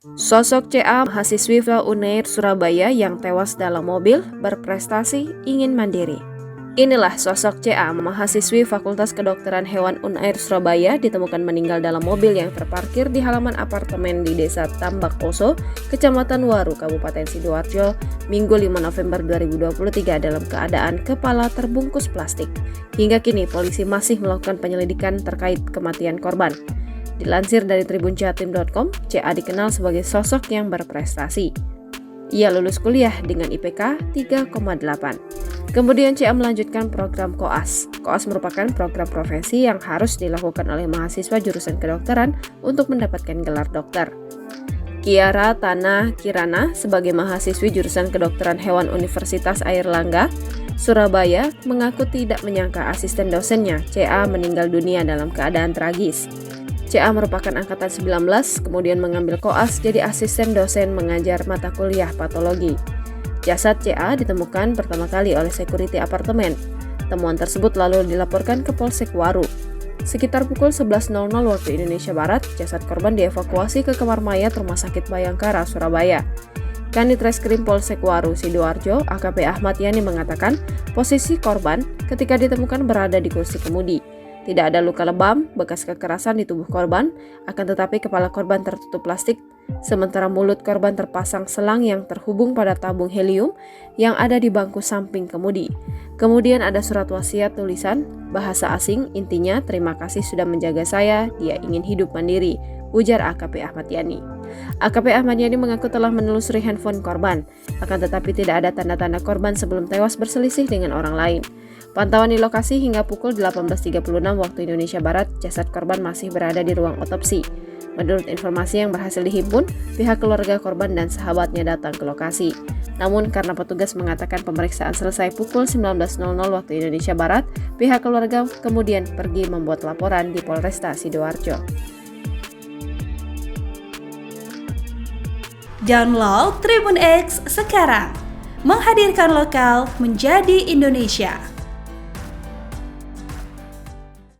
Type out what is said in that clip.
Sosok CA mahasiswi Unair Surabaya yang tewas dalam mobil berprestasi ingin mandiri. Inilah sosok CA mahasiswi Fakultas Kedokteran Hewan Unair Surabaya ditemukan meninggal dalam mobil yang terparkir di halaman apartemen di Desa Tambak Poso, Kecamatan Waru, Kabupaten Sidoarjo, Minggu 5 November 2023 dalam keadaan kepala terbungkus plastik. Hingga kini polisi masih melakukan penyelidikan terkait kematian korban. Dilansir dari tribunjatim.com, CA dikenal sebagai sosok yang berprestasi. Ia lulus kuliah dengan IPK 3,8. Kemudian CA melanjutkan program KOAS. KOAS merupakan program profesi yang harus dilakukan oleh mahasiswa jurusan kedokteran untuk mendapatkan gelar dokter. Kiara Tanah Kirana sebagai mahasiswi jurusan kedokteran hewan Universitas Airlangga, Surabaya, mengaku tidak menyangka asisten dosennya, CA, meninggal dunia dalam keadaan tragis. CA merupakan angkatan 19, kemudian mengambil koas jadi asisten dosen mengajar mata kuliah patologi. Jasad CA ditemukan pertama kali oleh security apartemen. Temuan tersebut lalu dilaporkan ke Polsek Waru. Sekitar pukul 11.00 waktu Indonesia Barat, jasad korban dievakuasi ke kamar mayat Rumah Sakit Bayangkara, Surabaya. Kanit Reskrim Polsek Waru, Sidoarjo, AKP Ahmad Yani mengatakan posisi korban ketika ditemukan berada di kursi kemudi. Tidak ada luka lebam, bekas kekerasan di tubuh korban, akan tetapi kepala korban tertutup plastik, sementara mulut korban terpasang selang yang terhubung pada tabung helium yang ada di bangku samping kemudi. Kemudian ada surat wasiat tulisan, bahasa asing, intinya terima kasih sudah menjaga saya, dia ingin hidup mandiri, ujar AKP Ahmad Yani. AKP Ahmad Yani mengaku telah menelusuri handphone korban, akan tetapi tidak ada tanda-tanda korban sebelum tewas berselisih dengan orang lain. Pantauan di lokasi hingga pukul 18.36 waktu Indonesia Barat, jasad korban masih berada di ruang otopsi. Menurut informasi yang berhasil dihimpun, pihak keluarga korban dan sahabatnya datang ke lokasi. Namun karena petugas mengatakan pemeriksaan selesai pukul 19.00 waktu Indonesia Barat, pihak keluarga kemudian pergi membuat laporan di Polresta Sidoarjo. Download Tribun X sekarang, menghadirkan lokal menjadi Indonesia.